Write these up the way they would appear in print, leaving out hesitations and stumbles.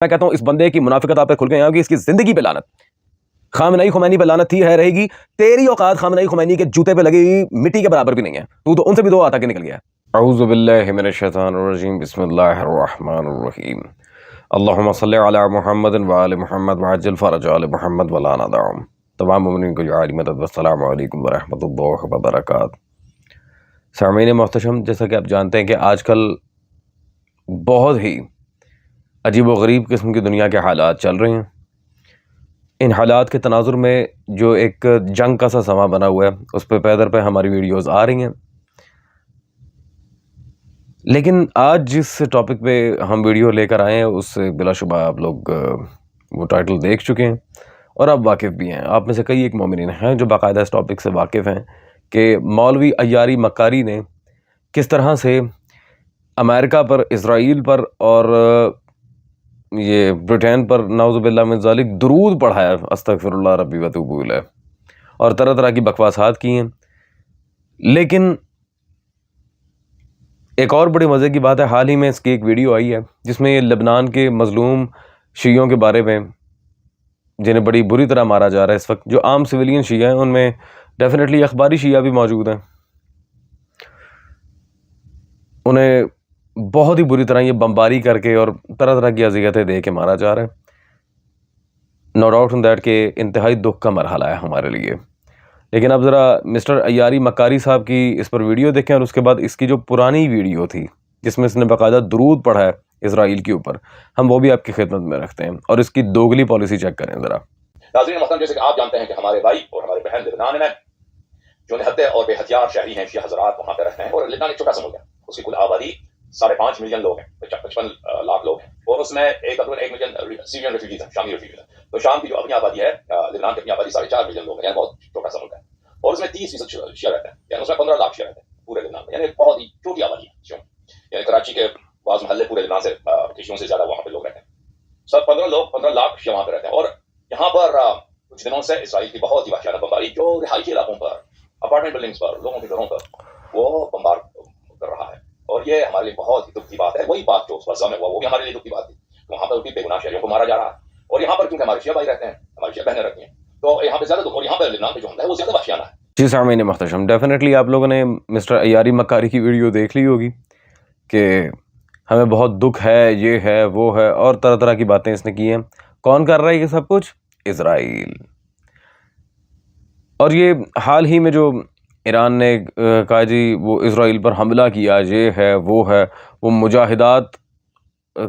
میں کہتا ہوں اس بندے کی منافقت آپ پہ کھل گئی ہوگی، اس کی زندگی پہ لعنت، خامنئی خمینی پہ لعنت تھی ہے رہے گی، تیری اوقات خامنئی خمینی کے جوتے پہ لگی مٹی کے برابر بھی نہیں ہے، تو ان سے بھی دو آتا کے نکل گیا۔ اعوذ باللہ من الشیطان الرجیم، بسم اللہ الرحمن الرحیم، اللہم صلی علی محمد وآل محمد وعجل فرج آل محمد ولا ندعهم۔ تمام مومنین کو جعلی مدد، والسلام علیکم ورحمۃ اللہ وبرکاتہ۔ سامعین محتشم، جیسا کہ آپ جانتے ہیں کہ آج کل بہت ہی عجیب و غریب قسم کی دنیا کے حالات چل رہے ہیں۔ ان حالات کے تناظر میں جو ایک جنگ کا سا سما بنا ہوا ہے، اس پہ پیدر پہ ہماری ویڈیوز آ رہی ہیں، لیکن آج جس ٹاپک پہ ہم ویڈیو لے کر آئے ہیں اس سے بلا شبہ آپ لوگ وہ ٹائٹل دیکھ چکے ہیں اور آپ واقف بھی ہیں۔ آپ میں سے کئی ایک مومنین ہیں جو باقاعدہ اس ٹاپک سے واقف ہیں کہ مولوی عیاری مکاری نے کس طرح سے امریکہ پر، اسرائیل پر اور یہ برٹین پر نعوذ باللہ من ذالک درود پڑھایا، استغفر اللہ ربی واتوب الیہ، اور طرح طرح کی بکواسات کی ہیں۔ لیکن ایک اور بڑی مزے کی بات ہے، حال ہی میں اس کی ایک ویڈیو آئی ہے جس میں یہ لبنان کے مظلوم شیعوں کے بارے میں، جنہیں بڑی بری طرح مارا جا رہا ہے اس وقت، جو عام سویلین شیعہ ہیں ان میں ڈیفینیٹلی اخباری شیعہ بھی موجود ہیں، انہیں بہت ہی بری طرح یہ بمباری کر کے اور طرح طرح کی اذیتیں دے کے مارا جا رہا ہے۔ نو ڈاؤٹ ان دیٹ کہ انتہائی دکھ کا مرحلہ ہے ہمارے لیے۔ لیکن اب ذرا مسٹر عیاری مکاری صاحب کی اس پر ویڈیو دیکھیں، اور اس کے بعد اس کی جو پرانی ویڈیو تھی جس میں اس نے باقاعدہ درود پڑھا ہے اسرائیل کے اوپر، ہم وہ بھی آپ کی خدمت میں رکھتے ہیں، اور اس کی دوگلی پالیسی چیک کریں ذرا۔ ناظرین محترم، جیسے کہ آپ جانتے ہیں کہ ہمارے بھائی اور ہمارے بہن لبنان میں جو نہتے اور بے ہتھیار شہری ہیں، شیعہ حضرات وہاں پہ رہتے ہیں، اور لبنان ایک چھوٹا سا ملک ہے، اس کی کل آبادی 5.5 ملین لوگ ہیں، 55 لاکھ لوگ ہیں، اور اس میں ایک ملین سیرین ریفیوجیز ہیں، شامی ریفیوجیز ہیں۔ تو شام کی جو اپنی آبادی ہے، لبنان کی اپنی آبادی 4.5 ملین لوگ ہیں، یعنی بہت چھوٹا سا ملک ہے، اور اس میں 30% شیعہ رہتے ہیں، یعنی اس میں 15 لاکھ شیعہ رہتے ہیں پورے لبنان میں، یعنی بہت ہی چھوٹی آبادی ہے شیعوں، یعنی کراچی کے بعض محلے پورے لبنان سے شیعوں سے زیادہ وہاں پہ لوگ رہتے ہیں۔ سب 15 لاکھ شیعہ وہاں پہ رہتے ہیں، اور یہاں پر کچھ دنوں سے اسرائیل کی بہت ہی وحشیانہ بمباری جو رہائشی علاقوں پر، اپارٹمنٹ بلڈنگز پر، لوگوں کے گھروں پر وہ بمبار کر رہا ہے، اور یہ ہمارے لیے بہت ہی دکھ کی بات ہے۔ وہی بات جو اس غزہ میں ہوا وہ بھی ہمارے لیے دکھ کی بات تھی، وہاں پر بھی بے گناہ شہریوں کو مارا جا رہا ہے، اور یہاں پر کیونکہ ہمارے شیعہ بھائی رہتے ہیں، ہماری شیعہ بہنیں رہتی ہیں، تو یہاں پہ زیادہ دکھ، اور یہاں پہ لبنان پہ جو حملہ ہے وہ زیادہ وحشیانہ ہے۔ جی سامعین محتشم، ڈیفینیٹلی آپ لوگوں نے مسٹر عیاری مکاری کی ویڈیو دیکھ لی ہوگی کہ ہمیں بہت دکھ ہے، یہ ہے، وہ ہے، اور طرح طرح کی باتیں اس نے کی ہیں۔ کون کر رہا ہے یہ سب کچھ؟ اسرائیل۔ اور یہ حال ہی میں جو ایران نے کہا جی وہ اسرائیل پر حملہ کیا، یہ ہے، وہ ہے، وہ مجاہدات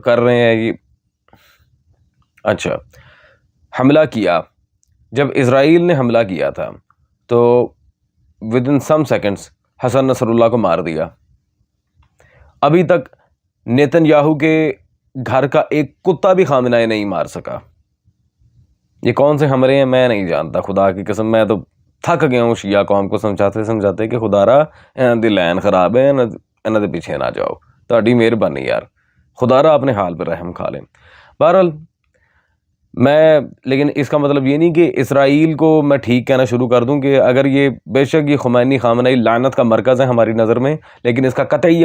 کر رہے ہیں، یہ اچھا حملہ کیا۔ جب اسرائیل نے حملہ کیا تھا تو ودن سم سیکنڈز حسن نصر اللہ کو مار دیا۔ ابھی تک نیتن یاہو کے گھر کا ایک کتا بھی خامنہ نہیں مار سکا۔ یہ کون سے ہمرے ہیں میں نہیں جانتا، خدا کی قسم میں تو تھک گیا ہوں شیعہ قوم کو سمجھاتے کہ خدا را انہاں دی لین خراب ہے، انہاں دے پیچھے نہ جاؤ، تہاڈی مہربانی یار، خدا را اپنے حال پہ رحم کھا لیں۔ بہرحال لیکن اس کا مطلب یہ نہیں کہ اسرائیل کو میں ٹھیک کہنا شروع کر دوں کہ اگر یہ بے شک یہ خمینی خامنئی لعنت کا مرکز ہے ہماری نظر میں، لیکن اس کا قطعی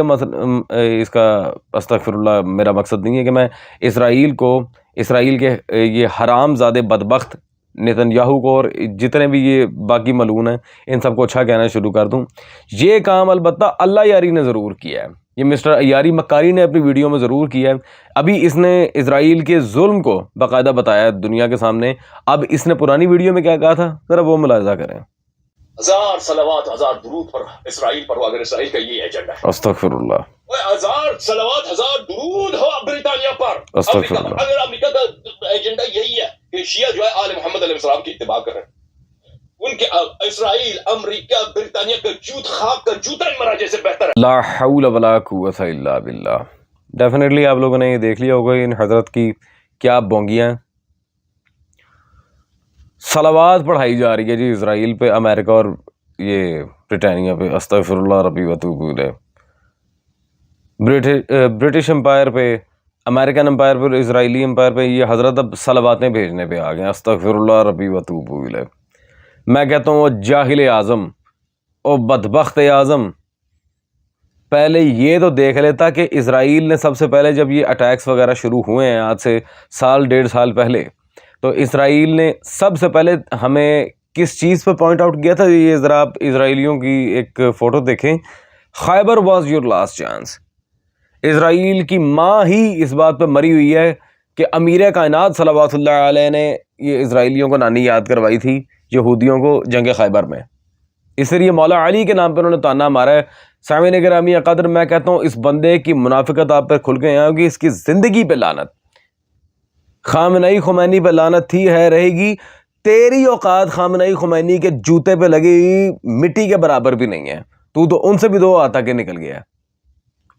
اس کا استغفر اللہ میرا مقصد نہیں ہے کہ میں اسرائیل کے یہ حرام زادے بدبخت نیتن یاہو کو اور جتنے بھی یہ باقی ملعون ہیں ان سب کو اچھا کہنا شروع کر دوں۔ یہ کام البتہ اللہ یاری نے ضرور کیا ہے، یہ مسٹر عیاری مکاری نے اپنی ویڈیو میں ضرور کیا ہے۔ ابھی اس نے اسرائیل کے ظلم کو باقاعدہ بتایا دنیا کے سامنے۔ اب اس نے پرانی ویڈیو میں کیا کہا تھا ذرا وہ ملاحظہ کریں۔ 1000 صلوات 1000 درود پر اسرائیل پر ہو، اگر اسرائیل کا یہ ایجنڈا ہے۔ استغفر اللہ۔ 1000 صلوات 1000 درود ہو برطانیہ پر، استغفر اللہ۔ اگر امریکہ کا ایجنڈا یہی ہے کہ شیعہ جو ہے آل محمد علیہ السلام کی اتباع کریں، ان کے اسرائیل، امریکہ، برطانیہ کا جوت خاک کا جوتا مرا جیسے بہتر ہے۔ لا حول ولا قوت الا باللہ۔ ڈیفینیٹلی آپ لوگوں نے یہ دیکھ لیا ہوگا ان حضرت کی کیا بونگیاں ہیں۔ صلوات پڑھائی جا رہی ہے جی اسرائیل پہ، امریکہ اور یہ برطانیہ پہ، استغفر اللہ ربی واتوب الیہ، برٹش امپائر پہ، امریکن امپائر پہ، اسرائیلی امپائر پہ، یہ حضرت اب صلواتیں بھیجنے پہ آ گئے ہیں، استغفر اللہ ربی واتوب الیہ۔ میں کہتا ہوں وہ جاہل اعظم، او بدبخت اعظم، پہلے یہ تو دیکھ لیتا کہ اسرائیل نے سب سے پہلے جب یہ اٹیکس وغیرہ شروع ہوئے ہیں آج سے سال 1.5 سال پہلے، تو اسرائیل نے سب سے پہلے ہمیں کس چیز پہ پوائنٹ آؤٹ کیا تھا؟ یہ ذرا آپ اسرائیلیوں کی ایک فوٹو دیکھیں، خیبر واز یور لاسٹ چانس۔ اسرائیل کی ماں ہی اس بات پہ مری ہوئی ہے کہ امیر کائنات صلوات اللہ علیہ نے یہ اسرائیلیوں کو نانی یاد کروائی تھی یہودیوں کو جنگ خیبر میں، اس لیے مولا علی کے نام پہ انہوں نے تانا مارا ہے۔ سامعین گرامی قدر، میں کہتا ہوں اس بندے کی منافقت آپ پہ کھل کے یہاں ہوگی، اس کی زندگی پہ لعنت، خامنئی خمینی پہ لعنت تھی، ہے، رہے گی۔ تیری اوقات خامنئی خمینی کے جوتے پہ لگی مٹی کے برابر بھی نہیں ہے، تو ان سے بھی 2 ہاتھ کے نکل گیا۔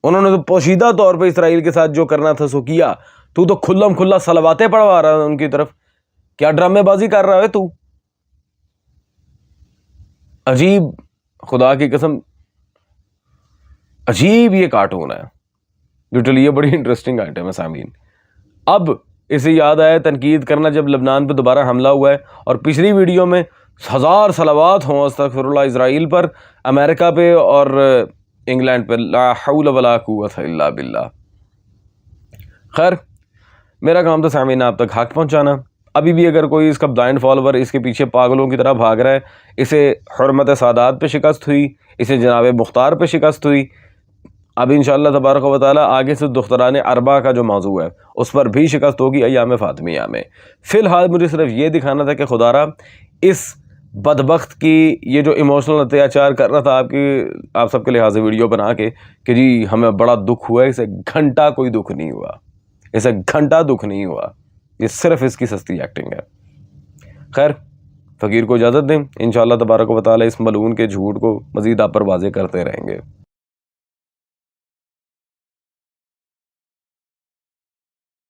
انہوں نے تو پوشیدہ طور پہ اسرائیل کے ساتھ جو کرنا تھا سو کیا، تو کھلم کھلا صلواتیں پڑھوا رہا ہے ان کی طرف، کیا ڈرامے بازی کر رہا ہے تو؟ عجیب، خدا کی قسم عجیب یہ کارٹون ہے، لٹرلی یہ بڑی انٹرسٹنگ آئٹم ہے سامعین۔ اب اسے یاد آیا تنقید کرنا جب لبنان پہ دوبارہ حملہ ہوا ہے، اور پچھلی ویڈیو میں 1000 صلوات ہوں استغفر اللہ اسرائیل پر، امریکہ پہ اور انگلینڈ پہ، لا حول ولا قوت الا باللہ۔ خیر، میرا کام تو سامعین آپ تک حق پہنچانا۔ ابھی بھی اگر کوئی اس کا بلائنڈ فالوور اس کے پیچھے پاگلوں کی طرح بھاگ رہا ہے، اسے حرمت سادات پہ شکست ہوئی، اسے جناب مختار پہ شکست ہوئی، اب انشاءاللہ تبارک و تعالیٰ آگے سے دختران اربع کا جو موضوع ہے اس پر بھی شکست ہوگی ایام فاطمیہ میں۔ فی الحال مجھے صرف یہ دکھانا تھا کہ خدا را اس بدبخت کی یہ جو ایموشنل اتیاچار کر رہا تھا آپ سب کے لحاظ ویڈیو بنا کے کہ جی ہمیں بڑا دکھ ہوا ہے، اسے گھنٹہ کوئی دکھ نہیں ہوا، اسے گھنٹہ دکھ نہیں ہوا، یہ صرف اس کی سستی ایکٹنگ ہے۔ خیر، فقیر کو اجازت دیں، انشاءاللہ تبارک و تعالیٰ اس ملعون کے جھوٹ کو مزید آپ پر واضح کرتے رہیں گے۔